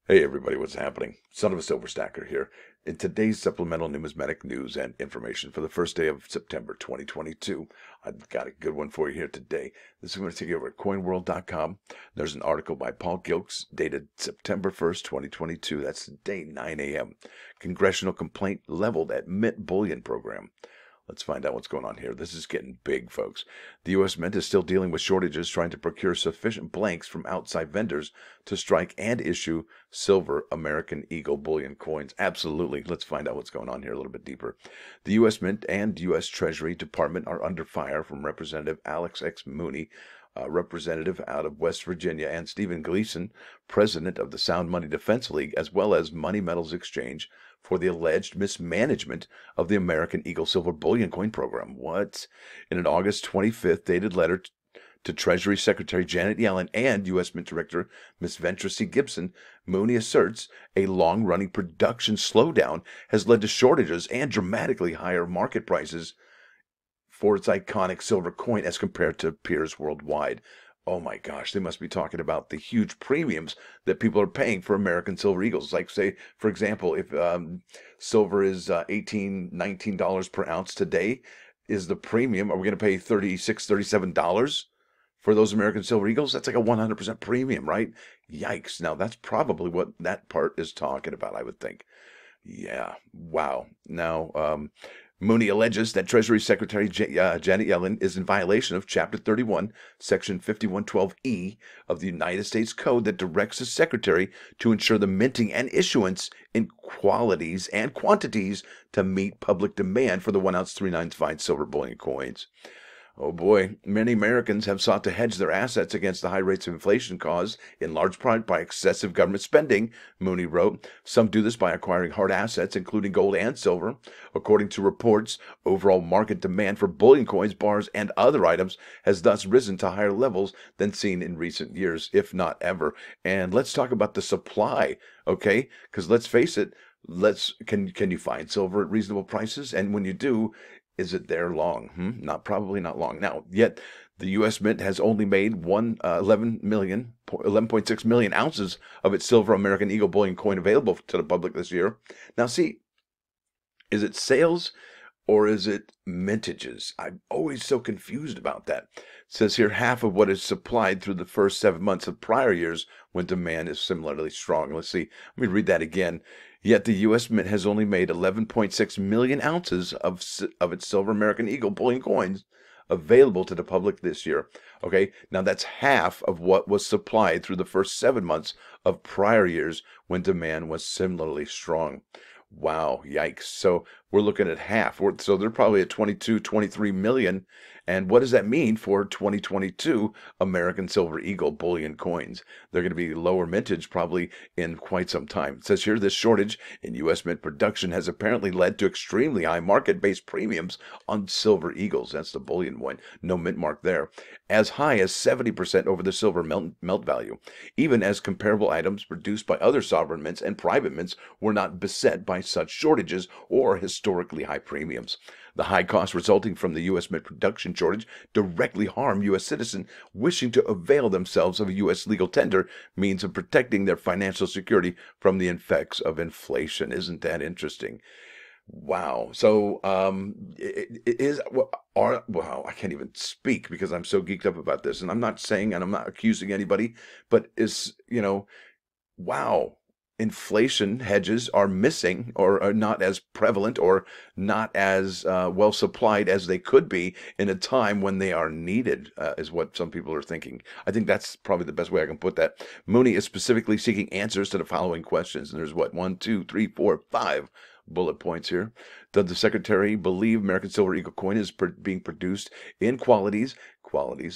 Hey everybody, what's happening? Son of a silver stacker here. In today's supplemental numismatic news and information for the first day of September 2022, I've got a good one for you here today. This is going to take you over at coinworld.com. There's an article by Paul Gilks dated September 1st, 2022. That's today, 9 a.m. Congressional complaint leveled at Mint Bullion program. Let's find out what's going on here. This is getting big, folks. The U.S. Mint is still dealing with shortages, trying to procure sufficient blanks from outside vendors to strike and issue silver American Eagle bullion coins. Absolutely. Let's find out what's going on here a little bit deeper. The U.S. Mint and U.S. Treasury Department are under fire from Representative Alex X. Mooney, representative out of West Virginia, and Stephen Gleason, president of the Sound Money Defense League, as well as Money Metals Exchange, for the alleged mismanagement of the American Eagle Silver Bullion Coin Program. What? In an August 25th dated letter to Treasury Secretary Janet Yellen and U.S. Mint Director Ms. Ventra C. Gibson, Mooney asserts a long-running production slowdown has led to shortages and dramatically higher market prices for its iconic silver coin as compared to peers worldwide. Oh my gosh, they must be talking about the huge premiums that people are paying for American Silver Eagles. Like, say, for example, if silver is $18, $19 per ounce today, is the premium, are we going to pay $36, $37 for those American Silver Eagles? That's like a 100% premium, right? Yikes. Now, that's probably what that part is talking about, I would think. Yeah, wow. Now, Mooney alleges that Treasury Secretary Janet Yellen is in violation of Chapter 31, Section 5112E of the United States Code that directs the Secretary to ensure the minting and issuance in qualities and quantities to meet public demand for the 1-ounce 3/9 fine silver bullion coins. Oh boy, many Americans have sought to hedge their assets against the high rates of inflation caused in large part by excessive government spending, Mooney wrote. Some do this by acquiring hard assets, including gold and silver. According to reports, overall market demand for bullion coins, bars, and other items has thus risen to higher levels than seen in recent years, if not ever. And let's talk about the supply, okay? Because let's face it, can you find silver at reasonable prices? And when you do, is it there long? Probably not long. Now, yet the U.S. Mint has only made 11.6 million ounces of its silver American Eagle bullion coin available to the public this year. Now, see, is it sales or is it mintages? I'm always so confused about that. It says here half of what is supplied through the first 7 months of prior years when demand is similarly strong. Let's see. Let me read that again. Yet the U.S. Mint has only made 11.6 million ounces of its silver American Eagle bullion coins available to the public this year. Okay, now that's half of what was supplied through the first 7 months of prior years when demand was similarly strong. Wow, yikes. So we're looking at half. So they're probably at 22, 23 million. And what does that mean for 2022 American Silver Eagle bullion coins? They're going to be lower mintage probably in quite some time. It says here this shortage in U.S. mint production has apparently led to extremely high market-based premiums on Silver Eagles. That's the bullion one. No mint mark there. As high as 70% over the silver melt value, even as comparable items produced by other sovereign mints and private mints were not beset by such shortages or historically high premiums. The high costs resulting from the U.S. mint production shortage directly harm U.S. citizens wishing to avail themselves of a U.S. legal tender means of protecting their financial security from the effects of inflation. Isn't that interesting? Wow. So, wow, I can't even speak because I'm so geeked up about this. And I'm not saying, and I'm not accusing anybody, but wow, inflation hedges are missing or are not as prevalent or not as well supplied as they could be in a time when they are needed, is what some people are thinking. I think that's probably the best way I can put that. Mooney is specifically seeking answers to the following questions. And there's what, 1, 2, 3, 4, 5 bullet points here. Does the Secretary believe American Silver Eagle coin is being produced in qualities,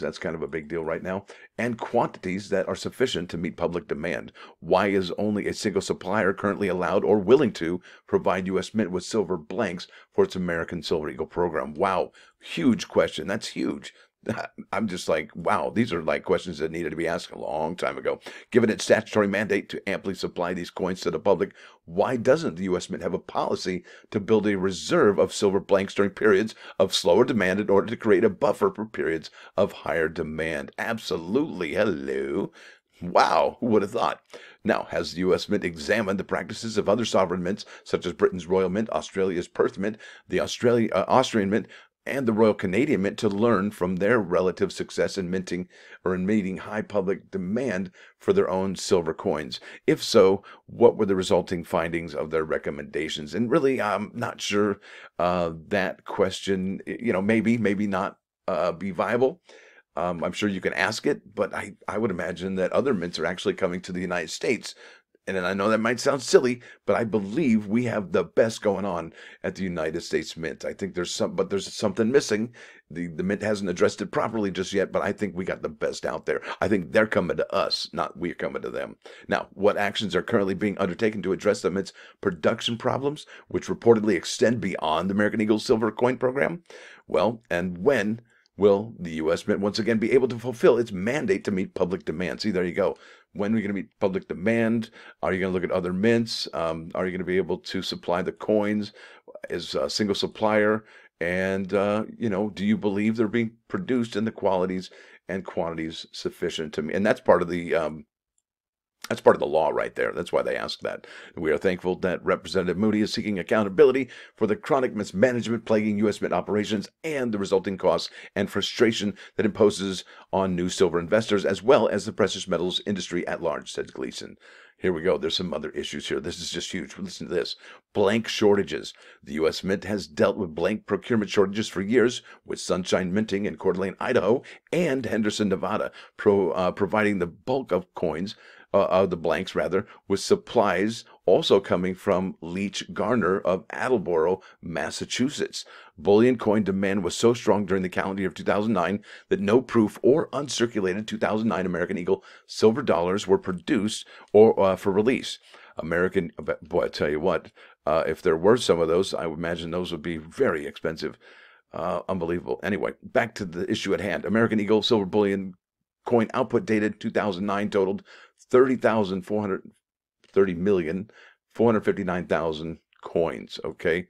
that's kind of a big deal right now, and quantities that are sufficient to meet public demand? Why is only a single supplier currently allowed or willing to provide U.S. Mint with silver blanks for its American Silver Eagle program? Wow, huge question. That's huge. I'm just like, wow, these are like questions that needed to be asked a long time ago. Given its statutory mandate to amply supply these coins to the public, why doesn't the U.S. Mint have a policy to build a reserve of silver blanks during periods of slower demand in order to create a buffer for periods of higher demand? Absolutely. Hello. Wow, who would have thought? Now, has the U.S. Mint examined the practices of other sovereign mints, such as Britain's Royal Mint, Australia's Perth Mint, the Austrian Mint, and the Royal Canadian Mint to learn from their relative success in minting or in meeting high public demand for their own silver coins? If so, what were the resulting findings of their recommendations? And really, I'm not sure that question, maybe not be viable. I'm sure you can ask it, but I would imagine that other mints are actually coming to the United States. And I know that might sound silly, but I believe we have the best going on at the United States Mint. I think there's something missing. The Mint hasn't addressed it properly just yet, but I think we got the best out there. I think they're coming to us, not we're coming to them. Now, what actions are currently being undertaken to address the Mint's production problems, which reportedly extend beyond the American Eagle Silver Coin Program? Well, and when will the U.S. Mint once again be able to fulfill its mandate to meet public demand? See, there you go. When are we going to meet public demand? Are you going to look at other mints? Are you going to be able to supply the coins as a single supplier? And, do you believe they're being produced in the qualities and quantities sufficient to me? And that's part of the law right there. That's why they ask that. We are thankful that Representative Moody is seeking accountability for the chronic mismanagement plaguing U.S. Mint operations and the resulting costs and frustration that imposes on new silver investors as well as the precious metals industry at large, said Gleason. Here we go. There's some other issues here. This is just huge. Listen to this. Blank shortages. The U.S. Mint has dealt with blank procurement shortages for years, with Sunshine Minting in Coeur d'Alene, Idaho, and Henderson, Nevada, providing the bulk of coins, the blanks rather, with supplies also coming from Leach Garner of Attleboro, Massachusetts. Bullion coin demand was so strong during the calendar year of 2009 that no proof or uncirculated 2009 American Eagle silver dollars were produced or for release. Boy, I tell you what, if there were some of those, I would imagine those would be very expensive. Unbelievable. Anyway, back to the issue at hand. American Eagle silver bullion coin output dated 2009 totaled 30,459,000 coins. Okay.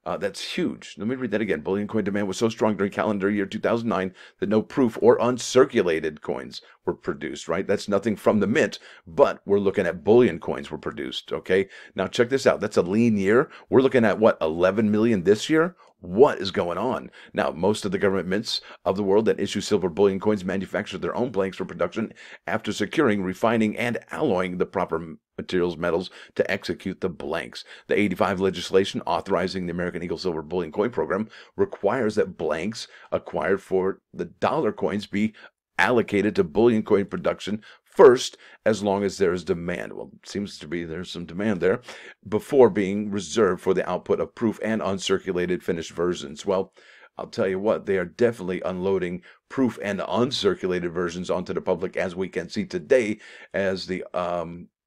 That's huge. Let me read that again. Bullion coin demand was so strong during calendar year 2009 that no proof or uncirculated coins were produced, right? That's nothing from the mint, but we're looking at bullion coins were produced, okay? Now check this out. That's a lean year. We're looking at what, 11 million this year? What is going on? Now, most of the government mints of the world that issue silver bullion coins manufacture their own blanks for production after securing, refining, and alloying the proper materials, metals to execute the blanks. The 85 legislation authorizing the American Eagle Silver Bullion Coin Program requires that blanks acquired for the dollar coins be allocated to bullion coin production first, as long as there is demand. Well, it seems to be there's some demand there, before being reserved for the output of proof and uncirculated finished versions. Well, I'll tell you what, they are definitely unloading proof and uncirculated versions onto the public, as we can see today, as the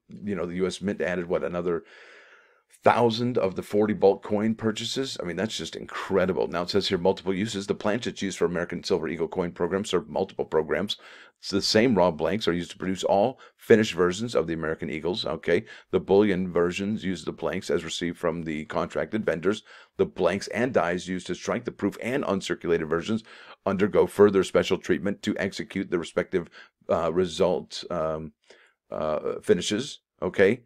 the U.S. Mint added another 1,000 of the 40 bulk coin purchases. I mean, that's just incredible. Now it says here multiple uses. The planchets used for American Silver Eagle coin program serve multiple programs. It's the same raw blanks are used to produce all finished versions of the American Eagles. Okay. The bullion versions use the blanks as received from the contracted vendors. The blanks and dies used to strike the proof and uncirculated versions undergo further special treatment to execute the respective result finishes. Okay.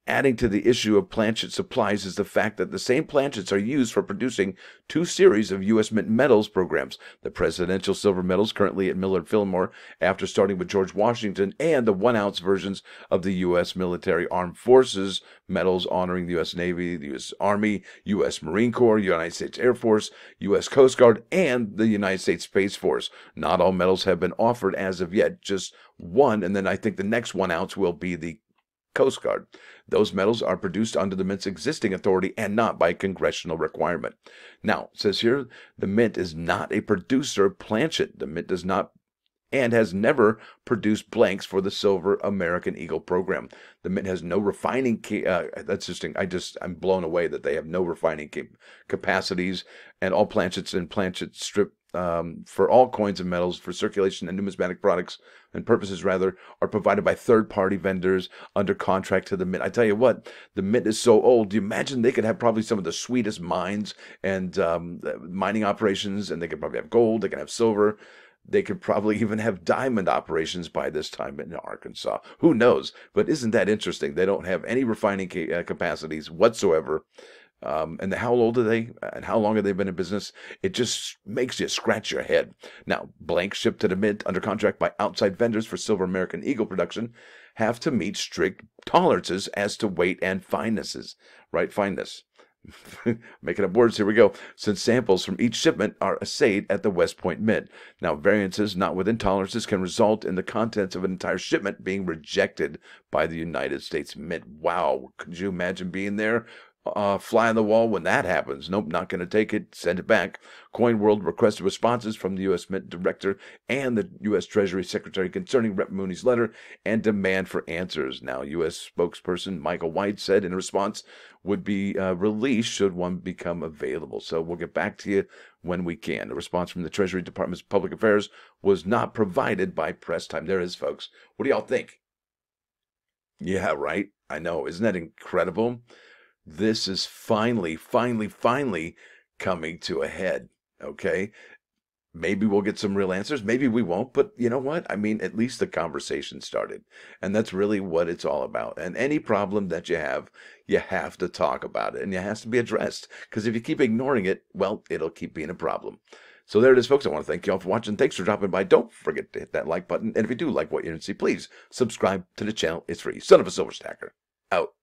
Adding to the issue of planchet supplies is the fact that the same planchets are used for producing two series of U.S. Mint medals programs. The presidential silver medals currently at Millard Fillmore, after starting with George Washington, and the 1-ounce versions of the U.S. Military Armed Forces medals honoring the U.S. Navy, the U.S. Army, U.S. Marine Corps, United States Air Force, U.S. Coast Guard, and the United States Space Force. Not all medals have been offered as of yet, just one, and then I think the next 1-ounce will be the Coast Guard. Those medals are produced under the Mint's existing authority and not by congressional requirement. Now, it says here, the Mint is not a producer of planchet. The Mint does not and has never produced blanks for the Silver American Eagle program. The Mint has no refining that's interesting. I'm blown away that they have no refining capacities, and all planchets and planchet strip for all coins and metals for circulation and numismatic products and purposes rather are provided by third-party vendors under contract to the Mint. I tell you what, the Mint is so old. Do you imagine they could have probably some of the sweetest mines and mining operations, and they could probably have gold, they can have silver. They could probably even have diamond operations by this time in Arkansas. Who knows? But isn't that interesting? They don't have any refining capacities whatsoever. And how old are they? And how long have they been in business? It just makes you scratch your head. Now, blanks shipped to the mint under contract by outside vendors for silver American Eagle production have to meet strict tolerances as to weight and finenesses. Right? Fineness. Making up words, here we go. Since samples from each shipment are assayed at the West Point Mint. Now, variances not within tolerances can result in the contents of an entire shipment being rejected by the United States Mint. Wow, could you imagine being there? Fly on the wall when that happens. Nope, not going to take it. Send it back. Coin World requested responses from the U.S. Mint Director and the U.S. Treasury Secretary concerning Rep. Mooney's letter and demand for answers. Now, U.S. spokesperson Michael White said in response would be released should one become available. So we'll get back to you when we can. The response from the Treasury Department's Public Affairs was not provided by press time. There it is, folks. What do y'all think? Yeah, right. I know. Isn't that incredible? This is finally coming to a head, okay? Maybe we'll get some real answers. Maybe we won't, but you know what? I mean, at least the conversation started. And that's really what it's all about. And any problem that you have to talk about it, and it has to be addressed. Because if you keep ignoring it, well, it'll keep being a problem. So there it is, folks. I want to thank you all for watching. Thanks for dropping by. Don't forget to hit that like button. And if you do like what you see, please subscribe to the channel. It's free. Son of a Silver Stacker, out.